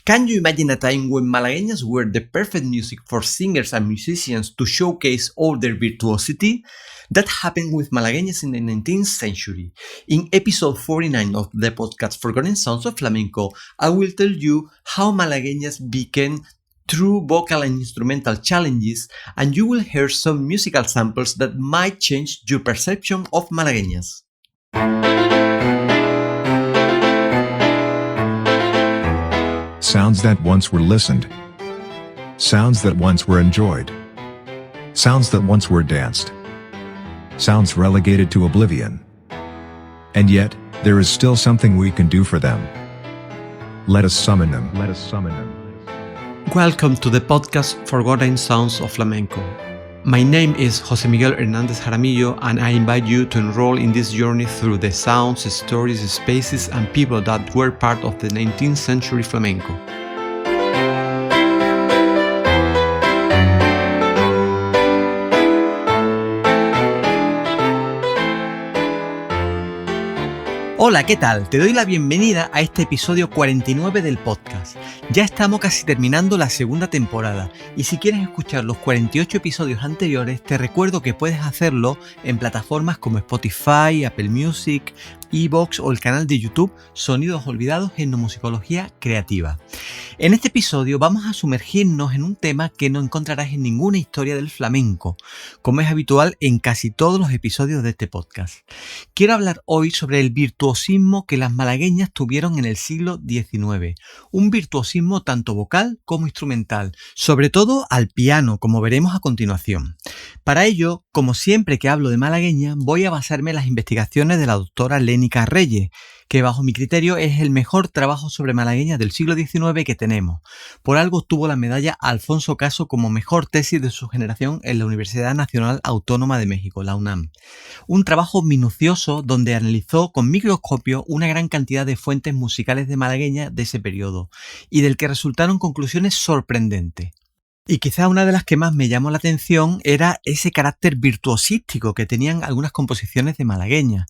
Can you imagine a time when Malagueñas were the perfect music for singers and musicians to showcase all their virtuosity? That happened with Malagueñas in the 19th century. In episode 49 of the podcast Forgotten Sounds of Flamenco, I will tell you how Malagueñas became true vocal and instrumental challenges, and you will hear some musical samples that might change your perception of Malagueñas. Sounds that once were listened. Sounds that once were enjoyed. Sounds that once were danced. Sounds relegated to oblivion. And yet, there is still something we can do for them. Let us summon them. Let us summon them. Welcome to the podcast Forgotten Sounds of Flamenco. My name is José Miguel Hernández Jaramillo, and I invite you to enroll in this journey through the sounds, stories, spaces, and people that were part of the 19th century flamenco. Hola, ¿qué tal? Te doy la bienvenida a este episodio 49 del podcast. Ya estamos casi terminando la segunda temporada y si quieres escuchar los 48 episodios anteriores, te recuerdo que puedes hacerlo en plataformas como Spotify, Apple Music, iVoox o el canal de YouTube Sonidos Olvidados en Musicología Creativa. En este episodio vamos a sumergirnos en un tema que no encontrarás en ninguna historia del flamenco, como es habitual en casi todos los episodios de este podcast. Quiero hablar hoy sobre el virtuosismo que las malagueñas tuvieron en el siglo XIX, un virtuosismo tanto vocal como instrumental, sobre todo al piano, como veremos a continuación. Para ello, como siempre que hablo de malagueña, voy a basarme en las investigaciones de la doctora Lénica Reyes, que bajo mi criterio es el mejor trabajo sobre malagueñas del siglo XIX que tenemos. Por algo obtuvo la medalla Alfonso Caso como mejor tesis de su generación en la Universidad Nacional Autónoma de México, la UNAM. Un trabajo minucioso donde analizó con microscopio una gran cantidad de fuentes musicales de malagueñas de ese periodo y del que resultaron conclusiones sorprendentes. Y quizá una de las que más me llamó la atención era ese carácter virtuosístico que tenían algunas composiciones de malagueñas.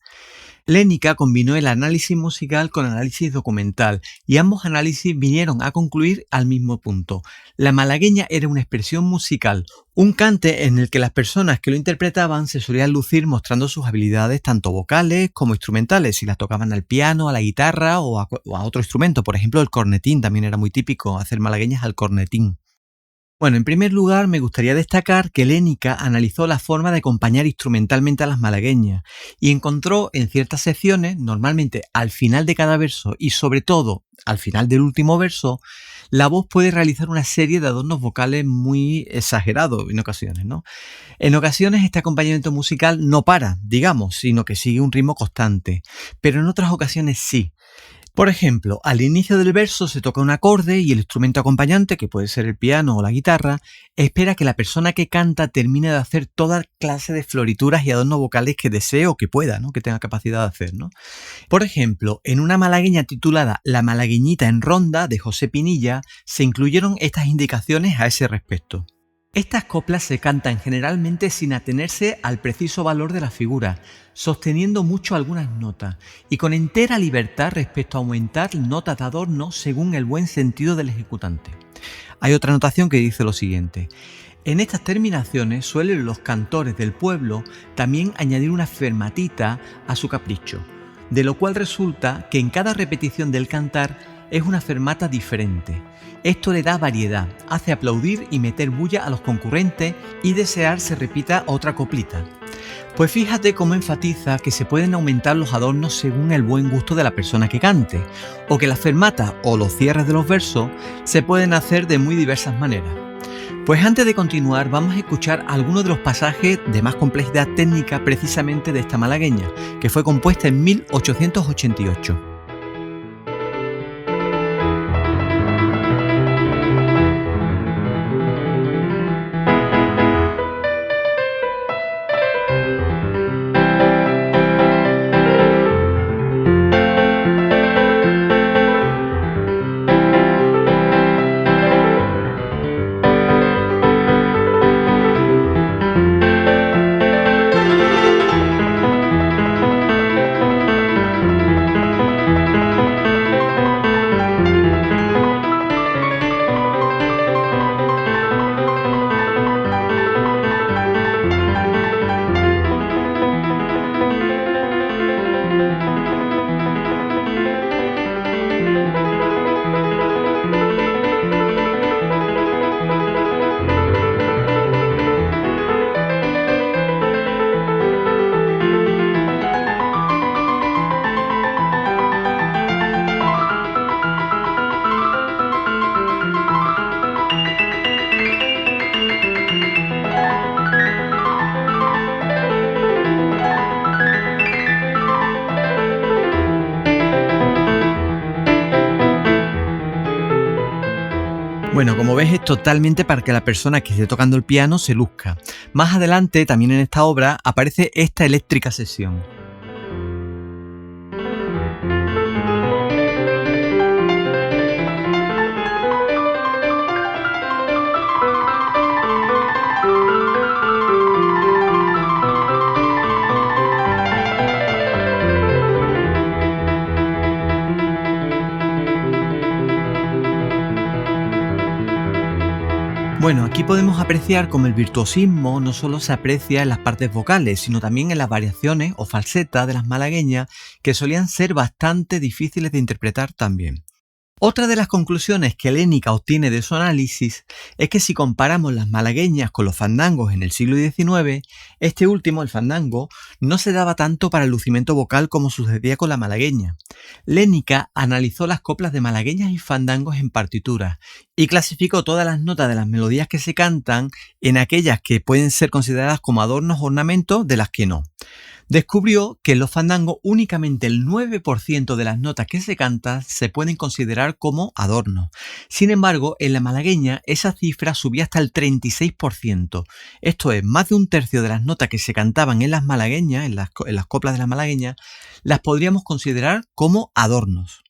Lénica combinó el análisis musical con análisis documental y ambos análisis vinieron a concluir al mismo punto. La malagueña era una expresión musical, un cante en el que las personas que lo interpretaban se solían lucir mostrando sus habilidades tanto vocales como instrumentales, si las tocaban al piano, a la guitarra o a otro instrumento. Por ejemplo, el cornetín también era muy típico, hacer malagueñas al cornetín. Bueno, en primer lugar me gustaría destacar que Lénica analizó la forma de acompañar instrumentalmente a las malagueñas y encontró en ciertas secciones, normalmente al final de cada verso y sobre todo al final del último verso, la voz puede realizar una serie de adornos vocales muy exagerados en ocasiones, ¿no? En ocasiones este acompañamiento musical no para, digamos, sino que sigue un ritmo constante, pero en otras ocasiones sí. Por ejemplo, al inicio del verso se toca un acorde y el instrumento acompañante, que puede ser el piano o la guitarra, espera que la persona que canta termine de hacer toda clase de florituras y adornos vocales que desee o que pueda, ¿no? Que tenga capacidad de hacer, ¿no? Por ejemplo, en una malagueña titulada La malagueñita en ronda de José Pinilla se incluyeron estas indicaciones a ese respecto. Estas coplas se cantan generalmente sin atenerse al preciso valor de la figura, sosteniendo mucho algunas notas y con entera libertad respecto a aumentar notas de adorno según el buen sentido del ejecutante. Hay otra anotación que dice lo siguiente: en estas terminaciones suelen los cantores del pueblo también añadir una fermatita a su capricho, de lo cual resulta que en cada repetición del cantar es una fermata diferente. Esto le da variedad, hace aplaudir y meter bulla a los concurrentes y desear se repita otra coplita. Pues fíjate cómo enfatiza que se pueden aumentar los adornos según el buen gusto de la persona que cante, o que las fermatas o los cierres de los versos se pueden hacer de muy diversas maneras. Pues antes de continuar vamos a escuchar algunos de los pasajes de más complejidad técnica precisamente de esta malagueña, que fue compuesta en 1888. Bueno, como ves, es totalmente para que la persona que esté tocando el piano se luzca. Más adelante, también en esta obra, aparece esta eléctrica sesión. Bueno, aquí podemos apreciar cómo el virtuosismo no solo se aprecia en las partes vocales, sino también en las variaciones o falsetas de las malagueñas, que solían ser bastante difíciles de interpretar también. Otra de las conclusiones que Lénica obtiene de su análisis es que si comparamos las malagueñas con los fandangos en el siglo XIX, este último, el fandango, no se daba tanto para el lucimiento vocal como sucedía con la malagueña. Lénica analizó las coplas de malagueñas y fandangos en partituras y clasificó todas las notas de las melodías que se cantan en aquellas que pueden ser consideradas como adornos o ornamentos de las que no. Descubrió que en los fandangos únicamente el 9% de las notas que se cantan se pueden considerar como adornos. Sin embargo, en la malagueña esa cifra subía hasta el 36%. Esto es, más de un tercio de las notas que se cantaban en las malagueñas, en las coplas de las malagueñas, las podríamos considerar como adornos.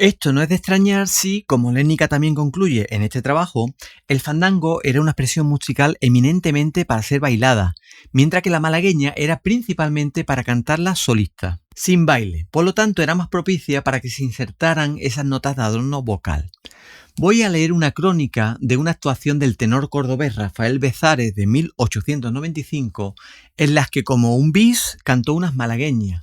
Esto no es de extrañar si, como Lénica también concluye en este trabajo, el fandango era una expresión musical eminentemente para ser bailada, mientras que la malagueña era principalmente para cantarla solista, sin baile, por lo tanto era más propicia para que se insertaran esas notas de adorno vocal. Voy a leer una crónica de una actuación del tenor cordobés Rafael Bezares de 1895, en las que como un bis cantó unas malagueñas.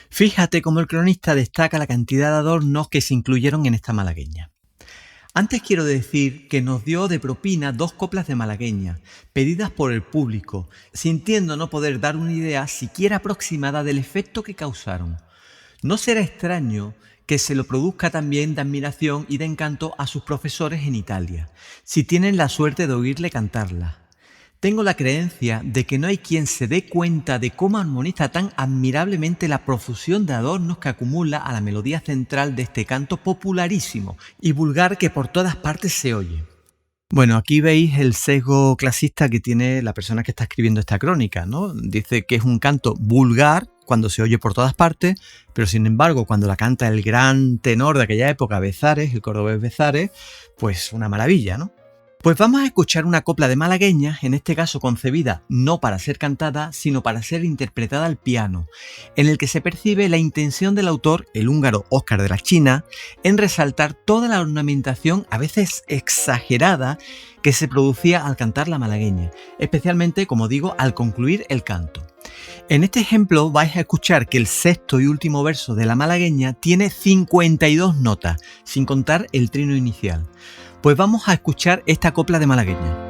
Fíjate cómo el cronista destaca la cantidad de adornos que se incluyeron en esta malagueña. Antes quiero decir que nos dio de propina 2 coplas de malagueña, pedidas por el público, sintiendo no poder dar una idea siquiera aproximada del efecto que causaron. No será extraño que se lo produzca también de admiración y de encanto a sus profesores en Italia, si tienen la suerte de oírle cantarla. Tengo la creencia de que no hay quien se dé cuenta de cómo armoniza tan admirablemente la profusión de adornos que acumula a la melodía central de este canto popularísimo y vulgar que por todas partes se oye. Bueno, aquí veis el sesgo clasista que tiene la persona que está escribiendo esta crónica, ¿no? Dice que es un canto vulgar cuando se oye por todas partes, pero sin embargo cuando la canta el gran tenor de aquella época, Bezares, el cordobés Bezares, pues una maravilla, ¿no? Pues vamos a escuchar una copla de malagueñas, en este caso concebida no para ser cantada, sino para ser interpretada al piano, en el que se percibe la intención del autor, el húngaro Óscar de la China, en resaltar toda la ornamentación, a veces exagerada, que se producía al cantar la malagueña, especialmente, como digo, al concluir el canto. En este ejemplo vais a escuchar que el sexto y último verso de la malagueña tiene 52 notas, sin contar el trino inicial. Pues vamos a escuchar esta copla de malagueña.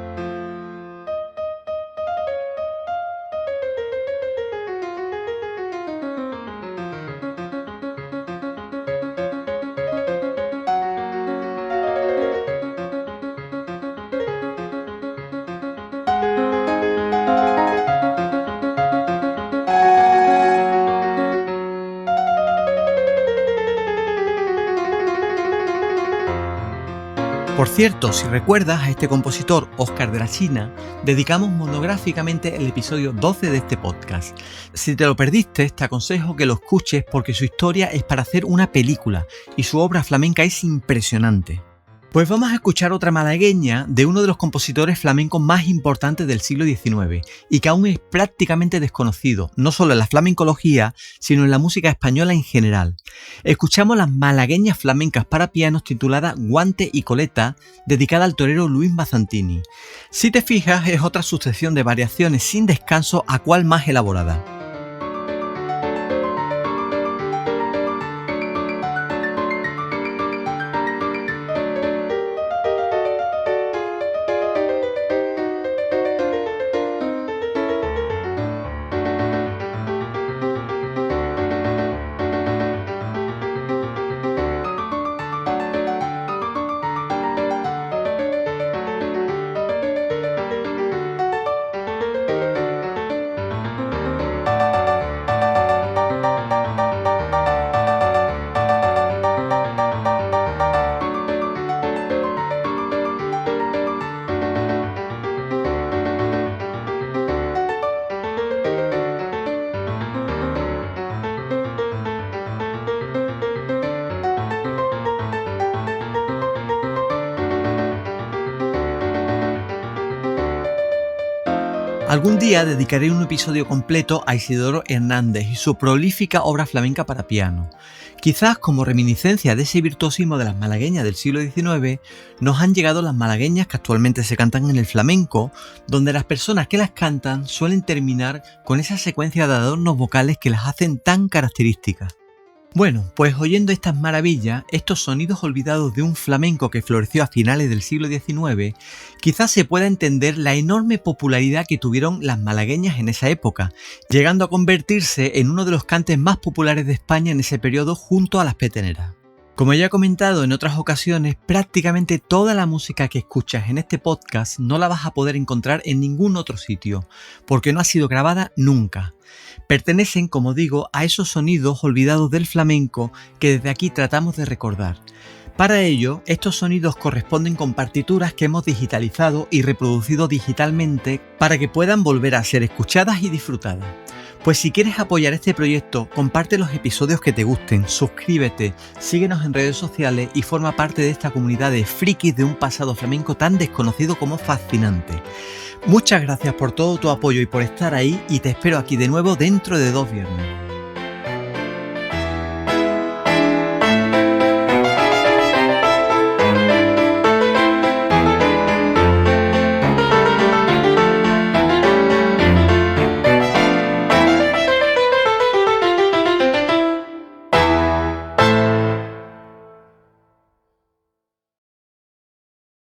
Por cierto, si recuerdas a este compositor, Óscar de la China, dedicamos monográficamente el episodio 12 de este podcast. Si te lo perdiste, te aconsejo que lo escuches porque su historia es para hacer una película y su obra flamenca es impresionante. Pues vamos a escuchar otra malagueña de uno de los compositores flamencos más importantes del siglo XIX y que aún es prácticamente desconocido, no solo en la flamencología, sino en la música española en general. Escuchamos las malagueñas flamencas para pianos titulada Guante y Coleta, dedicada al torero Luis Mazzantini. Si te fijas, es otra sucesión de variaciones sin descanso, a cual más elaborada. Algún día dedicaré un episodio completo a Isidoro Hernández y su prolífica obra flamenca para piano. Quizás como reminiscencia de ese virtuosismo de las malagueñas del siglo XIX, nos han llegado las malagueñas que actualmente se cantan en el flamenco, donde las personas que las cantan suelen terminar con esa secuencia de adornos vocales que las hacen tan características. Bueno, pues oyendo estas maravillas, estos sonidos olvidados de un flamenco que floreció a finales del siglo XIX, quizás se pueda entender la enorme popularidad que tuvieron las malagueñas en esa época, llegando a convertirse en uno de los cantes más populares de España en ese periodo junto a las peteneras. Como ya he comentado en otras ocasiones, prácticamente toda la música que escuchas en este podcast no la vas a poder encontrar en ningún otro sitio, porque no ha sido grabada nunca. Pertenecen, como digo, a esos sonidos olvidados del flamenco que desde aquí tratamos de recordar. Para ello, estos sonidos corresponden con partituras que hemos digitalizado y reproducido digitalmente para que puedan volver a ser escuchadas y disfrutadas. Pues si quieres apoyar este proyecto, comparte los episodios que te gusten, suscríbete, síguenos en redes sociales y forma parte de esta comunidad de frikis de un pasado flamenco tan desconocido como fascinante. Muchas gracias por todo tu apoyo y por estar ahí, y te espero aquí de nuevo dentro de 2 viernes.